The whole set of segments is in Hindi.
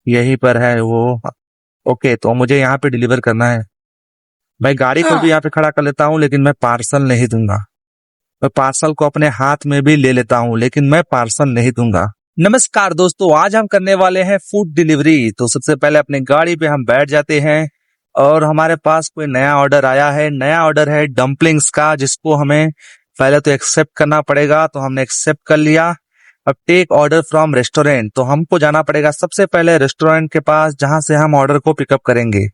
यहीं पर है वो। ओके, तो मुझे यहाँ पे डिलीवर करना है। भाई गाड़ी को भी यहाँ पे खड़ा कर लेता हूँ, लेकिन मैं पार्सल नहीं दूंगा। मैं पार्सल को अपने हाथ में भी ले लेता हूँ, लेकिन मैं पार्सल नहीं दूंगा। नमस्कार दोस्तों, आज हम करने वाले हैं फूड डिलीवरी। तो सबसे पहले अपनी गाड़ी पे हम बैठ जाते हैं और हमारे पास कोई नया ऑर्डर आया है। नया ऑर्डर है डम्पलिंग्स का, जिसको हमें पहले तो एक्सेप्ट करना पड़ेगा। तो हमने एक्सेप्ट कर लिया। अब टेक ऑर्डर फ्रॉम रेस्टोरेंट, तो हमको जाना पड़ेगा सबसे पहले रेस्टोरेंट के पास, जहां से हम ऑर्डर को पिकअप करेंगे।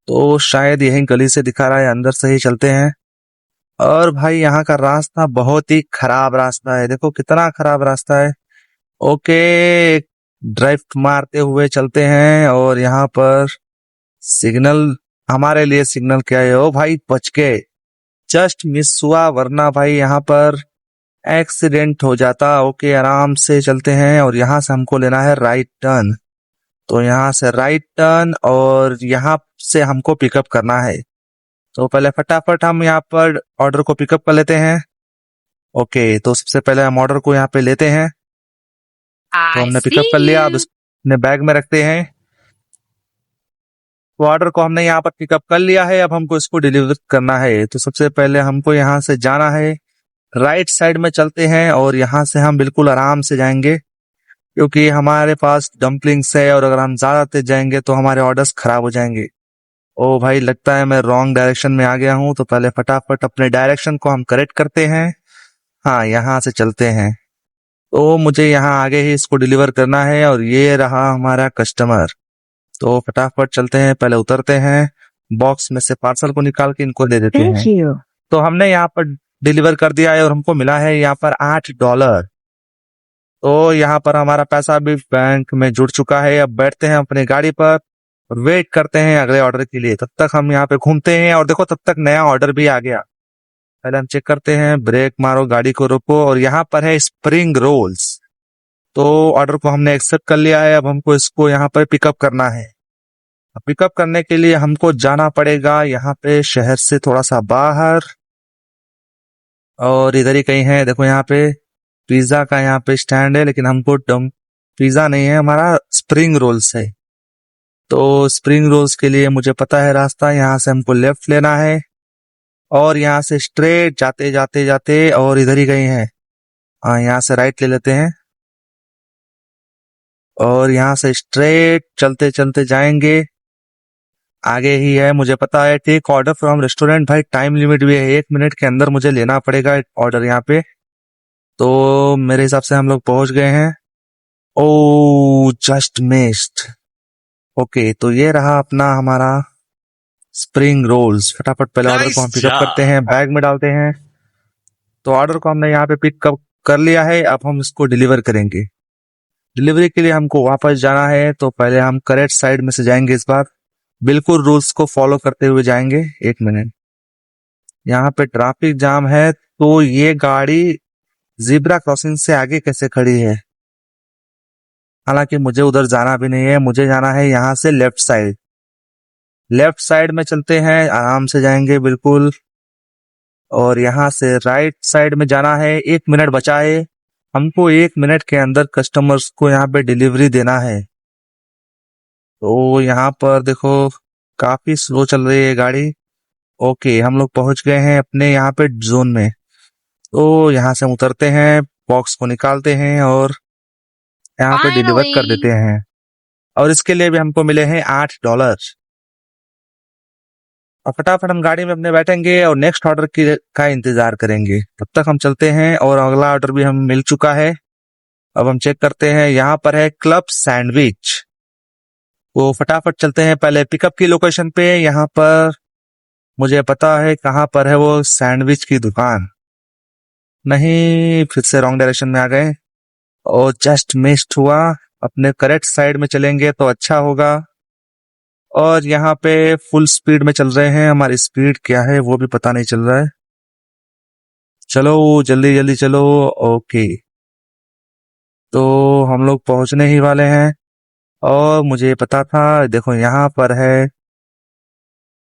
तो शायद यही गली से दिखा रहा है, अंदर से ही चलते हैं। और भाई यहाँ का रास्ता बहुत ही खराब रास्ता है, देखो कितना खराब रास्ता है। ओके, ड्राइफ्ट मारते हुए चलते हैं। और यहाँ पर सिग्नल, हमारे लिए सिग्नल क्या है? ओ भाई बच गए, जस्ट मिस हुआ, वरना भाई यहाँ पर एक्सीडेंट हो जाता। ओके, आराम से चलते हैं। और यहाँ से हमको लेना है राइट टर्न। तो यहाँ से राइट टर्न और यहाँ से हमको पिकअप करना है। तो पहले फटाफट हम यहाँ पर ऑर्डर को पिकअप कर लेते हैं। ओके, तो सबसे पहले हम ऑर्डर को यहाँ पे लेते हैं। तो I हमने see पिकअप कर लिया, अब you. इसने बैग में रखते हैं। तो ऑर्डर को हमने यहाँ पर पिकअप कर लिया है, अब हमको इसको डिलीवर करना है। तो सबसे पहले हमको यहाँ से जाना है, राइट साइड में चलते हैं और यहाँ से हम बिल्कुल आराम से जाएंगे, क्योंकि हमारे पास डम्पलिंग्स है और अगर हम ज्यादा तेज जाएंगे तो हमारे ऑर्डर्स खराब हो जाएंगे। ओ भाई, लगता है मैं रॉन्ग डायरेक्शन में आ गया हूँ। तो पहले फटाफट अपने डायरेक्शन को हम करेक्ट करते हैं। हाँ, यहाँ से चलते हैं। तो मुझे यहाँ आगे ही इसको डिलीवर करना है और ये रहा हमारा कस्टमर। तो फटाफट चलते हैं, पहले उतरते हैं, बॉक्स में से पार्सल को निकाल के इनको दे देते हैं। तो हमने यहाँ पर डिलीवर कर दिया है और हमको मिला है यहाँ पर $8। तो यहाँ पर हमारा पैसा भी बैंक में जुड़ चुका है। अब बैठते हैं अपनी गाड़ी पर और वेट करते हैं अगले ऑर्डर के लिए। तब तक हम यहाँ पे घूमते हैं और देखो तब तक नया ऑर्डर भी आ गया। पहले हम चेक करते हैं, ब्रेक मारो, गाड़ी को रोको, और यहाँ पर है स्प्रिंग रोल्स। तो ऑर्डर को हमने एक्सेप्ट कर लिया है, अब हमको इसको यहाँ पर पिकअप करना है। पिकअप करने के लिए हमको जाना पड़ेगा यहाँ पे शहर से थोड़ा सा बाहर, और इधर ही कहीं है। देखो यहाँ पे पिज्जा का यहाँ पे स्टैंड है, लेकिन हमको पिज्जा नहीं है, हमारा स्प्रिंग रोल्स है। तो स्प्रिंग रोल्स के लिए मुझे पता है रास्ता, यहाँ से हमको लेफ्ट लेना है और यहाँ से स्ट्रेट जाते जाते जाते, और इधर ही कहीं है। हाँ, यहाँ से राइट ले लेते हैं और यहाँ से स्ट्रेट चलते चलते जाएंगे। आगे ही है, मुझे पता है। टेक ऑर्डर फ्रॉम रेस्टोरेंट, भाई टाइम लिमिट भी है, 1 मिनट के अंदर मुझे लेना पड़ेगा ऑर्डर यहाँ पे। तो मेरे हिसाब से हम लोग पहुंच गए हैं। ओ जस्ट मिस्ड। ओके, तो ये रहा अपना हमारा स्प्रिंग रोल्स। फटाफट पहले ऑर्डर को हम पिकअप करते हैं, बैग में डालते हैं। तो ऑर्डर को हमने यहाँ पे पिकअप कर लिया है, अब हम इसको डिलीवर करेंगे। डिलीवरी के लिए हमको वापस जाना है, तो पहले हम करेक्ट साइड में से जाएंगे इस बार, बिल्कुल रूल्स को फॉलो करते हुए जाएंगे। 1 मिनट, यहाँ पे ट्रैफिक जाम है, तो ये गाड़ी जिब्रा क्रॉसिंग से आगे कैसे खड़ी है? हालांकि मुझे उधर जाना भी नहीं है, मुझे जाना है यहाँ से लेफ्ट साइड। लेफ्ट साइड में चलते हैं, आराम से जाएंगे बिल्कुल, और यहाँ से राइट साइड में जाना है। 1 मिनट बचा है, हमको 1 मिनट के अंदर कस्टमर्स को यहाँ पे डिलीवरी देना है। तो यहाँ पर देखो काफी स्लो चल रही है गाड़ी। ओके, हम लोग पहुंच गए हैं अपने यहाँ पे जोन में। तो यहाँ से हम उतरते हैं, बॉक्स को निकालते हैं और यहाँ पे डिलीवर कर देते Finally. हैं। और इसके लिए भी हमको मिले हैं $8। और फटाफट हम गाड़ी में अपने बैठेंगे और नेक्स्ट ऑर्डर का इंतजार करेंगे। तब तक हम चलते हैं और अगला ऑर्डर भी हमें मिल चुका है। अब हम चेक करते हैं, यहाँ पर है क्लब सैंडविच। वो फटाफट चलते हैं पहले पिकअप की लोकेशन पे। यहाँ पर मुझे पता है कहाँ पर है वो सैंडविच की दुकान। नहीं, फिर से रॉन्ग डायरेक्शन में आ गए और जस्ट मिस्ड हुआ। अपने करेक्ट साइड में चलेंगे तो अच्छा होगा। और यहाँ पे फुल स्पीड में चल रहे हैं, हमारी स्पीड क्या है वो भी पता नहीं चल रहा है। चलो जल्दी जल्दी चलो। ओके, तो हम लोग पहुंचने ही वाले हैं। और मुझे पता था, देखो यहाँ पर है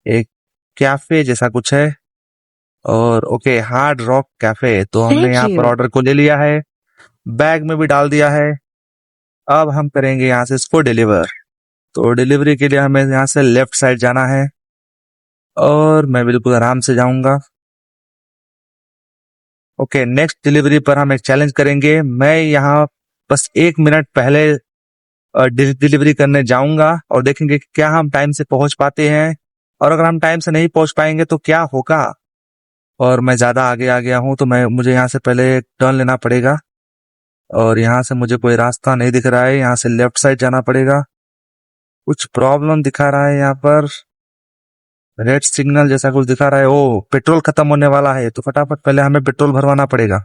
एक कैफे जैसा कुछ है, और ओके, हार्ड रॉक कैफे। तो हमने यहाँ पर ऑर्डर को ले लिया है, बैग में भी डाल दिया है। अब हम करेंगे यहाँ से इसको डिलीवर। तो डिलीवरी के लिए हमें यहाँ से लेफ्ट साइड जाना है और मैं बिल्कुल आराम से जाऊंगा। ओके, नेक्स्ट डिलीवरी पर हम एक चैलेंज करेंगे। मैं यहाँ बस 1 मिनट पहले डिलीवरी करने जाऊंगा और देखेंगे कि क्या हम टाइम से पहुंच पाते हैं, और अगर हम टाइम से नहीं पहुंच पाएंगे तो क्या होगा। और मैं ज्यादा आगे आ गया हूं तो मुझे यहाँ से पहले टर्न लेना पड़ेगा, और यहाँ से मुझे कोई रास्ता नहीं दिख रहा है। यहाँ से लेफ्ट साइड जाना पड़ेगा। कुछ प्रॉब्लम दिखा रहा है यहाँ पर, रेड सिग्नल जैसा कुछ दिखा रहा है। ओ, पेट्रोल खत्म होने वाला है, तो फटाफट पहले हमें पेट्रोल भरवाना पड़ेगा।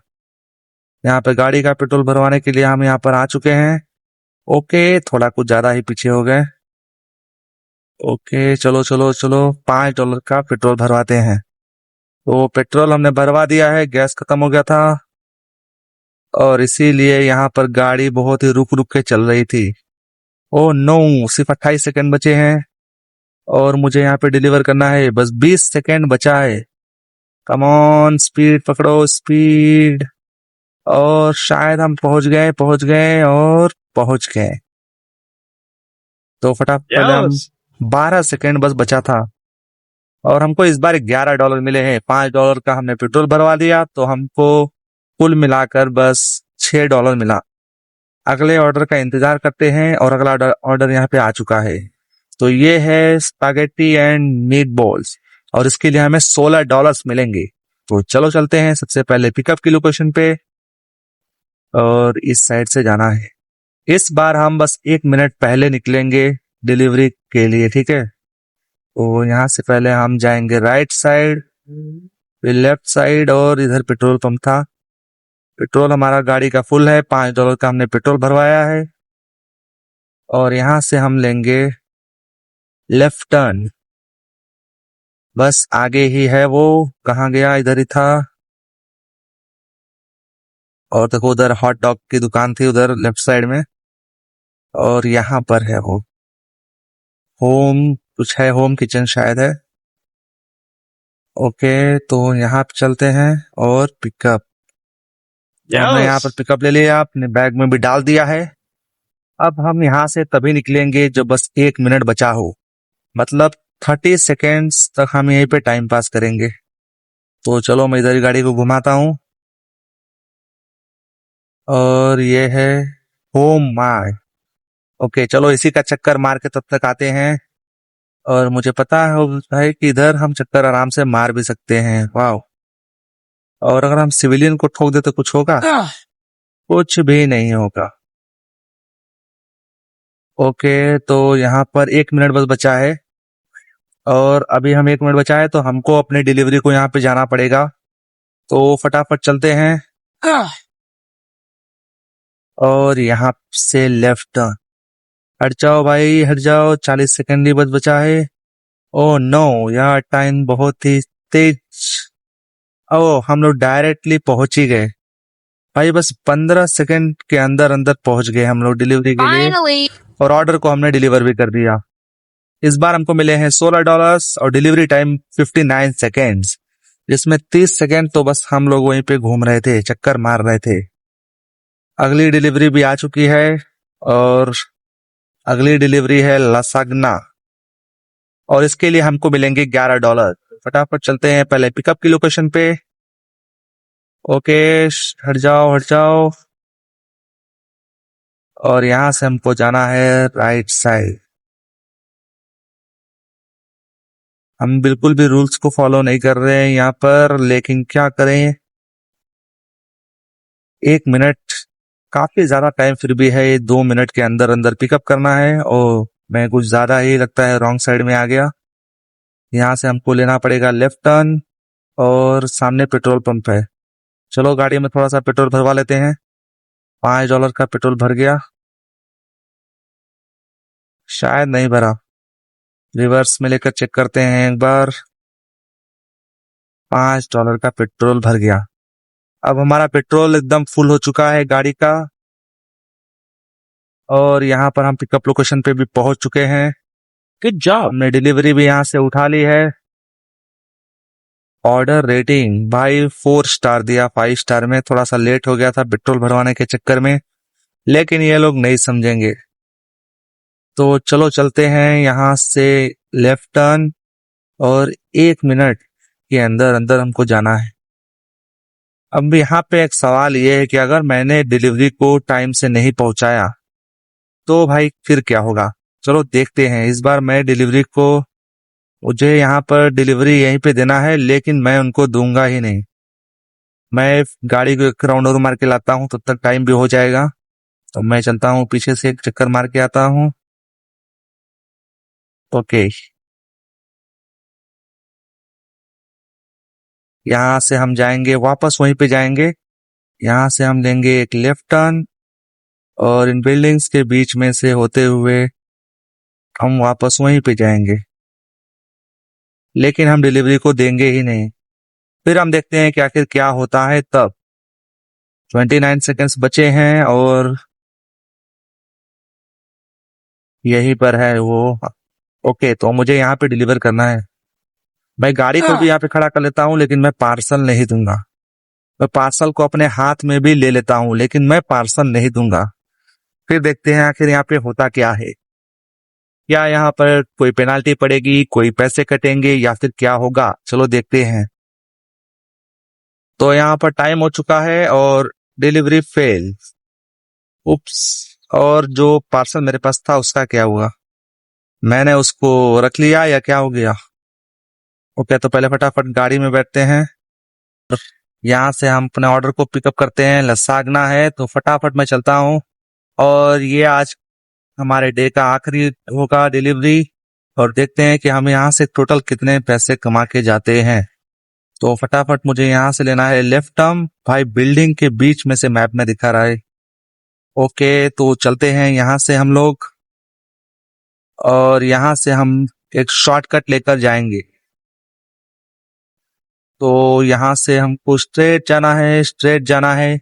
यहाँ पे गाड़ी का पेट्रोल भरवाने के लिए हम यहाँ पर आ चुके हैं। ओके, थोड़ा कुछ ज्यादा ही पीछे हो गए। ओके, चलो चलो चलो, $5 का पेट्रोल भरवाते हैं। तो पेट्रोल हमने भरवा दिया है, गैस खत्म हो गया था और इसीलिए यहाँ पर गाड़ी बहुत ही रुक रुक के चल रही थी। ओ नो, सिर्फ 28 सेकंड बचे हैं और मुझे यहाँ पे डिलीवर करना है। बस 20 सेकंड बचा है। कम ऑन, स्पीड पकड़ो, स्पीड। और शायद हम पहुंच गए। तो फटाफट पहले हम 12 सेकंड बस बचा था और हमको इस बार $11 मिले हैं। $5 का हमने पेट्रोल भरवा दिया तो हमको कुल मिलाकर बस $6 मिला। अगले ऑर्डर का इंतजार करते हैं और अगला ऑर्डर यहाँ पे आ चुका है। तो ये है स्पैगेटी एंड मीट बॉल्स और इसके लिए हमें $16 मिलेंगे। तो चलो चलते हैं सबसे पहले पिकअप की लोकेशन पे और इस साइड से जाना है। इस बार हम बस 1 मिनट पहले निकलेंगे डिलीवरी के लिए, ठीक है। तो यहाँ से पहले हम जाएंगे राइट साइड, फिर लेफ्ट साइड, और इधर पेट्रोल पंप था। पेट्रोल हमारा गाड़ी का फुल है, $5 का हमने पेट्रोल भरवाया है। और यहाँ से हम लेंगे लेफ्ट टर्न। बस आगे ही है वो, कहाँ गया, इधर ही था। और देखो उधर हॉट डॉग की दुकान थी उधर लेफ्ट साइड में, और यहाँ पर है वो होम, कुछ है, होम किचन शायद है। ओके, तो यहाँ पे चलते हैं और पिकअप। हमने यहाँ पर पिकअप ले लिया, अपने बैग में भी डाल दिया है। अब हम यहाँ से तभी निकलेंगे जब बस 1 मिनट बचा हो, मतलब 30 सेकेंड्स तक हम यहीं पे टाइम पास करेंगे। तो चलो मैं इधर गाड़ी को घुमाता हूँ और ये है होम माय। ओके, चलो इसी का चक्कर मार के तब तक आते हैं। और मुझे पता है कि इधर हम चक्कर आराम से मार भी सकते हैं। वाह, और अगर हम सिविलियन को ठोक दे तो कुछ होगा? कुछ भी नहीं होगा। ओके, तो यहाँ पर 1 मिनट बस बचा है और अभी हम 1 मिनट बचा है तो हमको अपने डिलीवरी को यहाँ पे जाना पड़ेगा। तो फटाफट चलते हैं और यहाँ से लेफ्ट टर्न। हट जाओ भाई, हट जाओ, 40 सेकंड ही बस बचा है। ओ नो यार, टाइम बहुत ही तेज। ओ, हम लोग डायरेक्टली पहुंच ही गए भाई, बस 15 सेकंड के अंदर अंदर पहुंच गए हम लोग डिलीवरी के लिए, और ऑर्डर को हमने डिलीवर भी कर दिया। इस बार हमको मिले हैं $16 और डिलीवरी टाइम 59 सेकेंड्स, जिसमें 30 सेकेंड तो बस हम लोग वहीं पे घूम रहे थे, चक्कर मार रहे थे। अगली डिलीवरी भी आ चुकी है और अगली डिलीवरी है लसाग्ना, और इसके लिए हमको मिलेंगे $11। फटाफट चलते हैं पहले पिकअप की लोकेशन पे। ओके, हट जाओ हट जाओ, और यहां से हमको जाना है राइट साइड। हम बिल्कुल भी रूल्स को फॉलो नहीं कर रहे हैं यहाँ पर, लेकिन क्या करें, 1 मिनट काफी ज्यादा टाइम फिर भी है। 2 मिनट के अंदर अंदर पिकअप करना है और मैं कुछ ज्यादा ही लगता है रॉन्ग साइड में आ गया। यहाँ से हमको लेना पड़ेगा लेफ्ट टर्न और सामने पेट्रोल पंप है। चलो गाड़ी में थोड़ा सा पेट्रोल भरवा लेते हैं। $5 का पेट्रोल भर गया, शायद नहीं भरा। रिवर्स में लेकर चेक करते हैं एक बार। $5 का पेट्रोल भर गया। अब हमारा पेट्रोल एकदम फुल हो चुका है गाड़ी का, और यहाँ पर हम पिकअप लोकेशन पे भी पहुंच चुके हैं। गुड जॉब, हमने डिलीवरी भी यहाँ से उठा ली है। ऑर्डर रेटिंग भाई 4 स्टार दिया 5 स्टार में। थोड़ा सा लेट हो गया था पेट्रोल भरवाने के चक्कर में, लेकिन ये लोग नहीं समझेंगे। तो चलो चलते हैं यहाँ से, लेफ्ट टर्न, और 1 मिनट के अंदर अंदर हमको जाना है। अब यहाँ पे एक सवाल ये है कि अगर मैंने डिलीवरी को टाइम से नहीं पहुंचाया तो भाई फिर क्या होगा। चलो देखते हैं। इस बार मैं डिलीवरी को, मुझे यहाँ पर डिलीवरी यहीं पे देना है, लेकिन मैं उनको दूंगा ही नहीं। मैं गाड़ी को एक राउंड और मार के लाता हूँ, तब तक टाइम भी हो जाएगा। तो मैं चलता हूँ, पीछे से एक चक्कर मार के आता हूँ। ओके, यहाँ से हम जाएंगे, वापस वहीं पे जाएंगे। यहाँ से हम लेंगे एक लेफ्ट टर्न और इन बिल्डिंग्स के बीच में से होते हुए हम वापस वहीं पे जाएंगे, लेकिन हम डिलीवरी को देंगे ही नहीं। फिर हम देखते हैं कि आखिर क्या होता है। तब 29 सेकेंड्स बचे हैं और यहीं पर है वो। ओके, तो मुझे यहाँ पे डिलीवर करना है। मैं गाड़ी को भी यहाँ पे खड़ा कर लेता हूँ, लेकिन मैं पार्सल नहीं दूंगा। मैं पार्सल को अपने हाथ में भी ले लेता हूँ, लेकिन मैं पार्सल नहीं दूंगा। फिर देखते हैं आखिर यहाँ पे होता क्या है। क्या यहाँ पर कोई पेनाल्टी पड़ेगी, कोई पैसे कटेंगे, या फिर क्या होगा। चलो देखते हैं। तो यहाँ पर टाइम हो चुका है और डिलीवरी फेल। उप्स। और जो पार्सल मेरे पास था उसका क्या हुआ। मैंने उसको रख लिया या क्या हो गया। ओके, तो पहले फटाफट गाड़ी में बैठते हैं। यहाँ से हम अपने ऑर्डर को पिकअप करते हैं। लसागना है तो फटाफट मैं चलता हूँ। और ये आज हमारे डे का आखिरी होगा डिलीवरी। और देखते हैं कि हम यहाँ से टोटल कितने पैसे कमा के जाते हैं। तो फटाफट मुझे यहाँ से लेना है लेफ्ट टर्न। भाई बिल्डिंग के बीच में से मैप में दिखा रहा है। ओके, तो चलते हैं यहाँ से हम लोग, और यहाँ से हम एक शॉर्टकट लेकर जाएंगे। तो यहाँ से हमको स्ट्रेट जाना है, स्ट्रेट जाना है,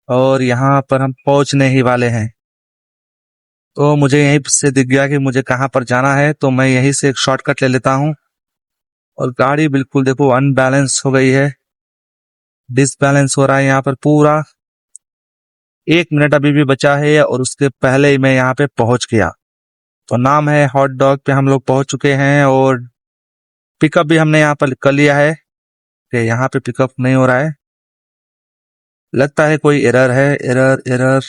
और यहाँ पर हम पहुंचने ही वाले हैं। तो मुझे यहीं से दिख गया कि मुझे कहाँ पर जाना है, तो मैं यहीं से एक शॉर्टकट ले लेता हूँ। और गाड़ी बिल्कुल देखो अनबैलेंस हो गई है, डिसबैलेंस हो रहा है यहाँ पर पूरा। 1 मिनट अभी भी बचा है और उसके पहले ही मैं यहाँ पे पहुंच गया। तो नाम है हॉट डॉग पे हम लोग पहुंच चुके हैं, और पिकअप भी हमने यहाँ पर कर लिया है। कि यहाँ पे पिकअप नहीं हो रहा है, लगता है कोई एरर है। Error error.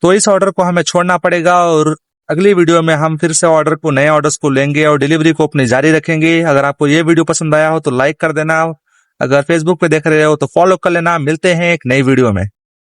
तो इस ऑर्डर को हमें छोड़ना पड़ेगा, और अगली वीडियो में हम फिर से ऑर्डर को, नए ऑर्डर्स को लेंगे और डिलीवरी को अपनी जारी रखेंगे। अगर आपको ये वीडियो पसंद आया हो तो लाइक कर देना। अगर फेसबुक पे देख रहे हो तो फॉलो कर लेना। मिलते हैं एक नई वीडियो में।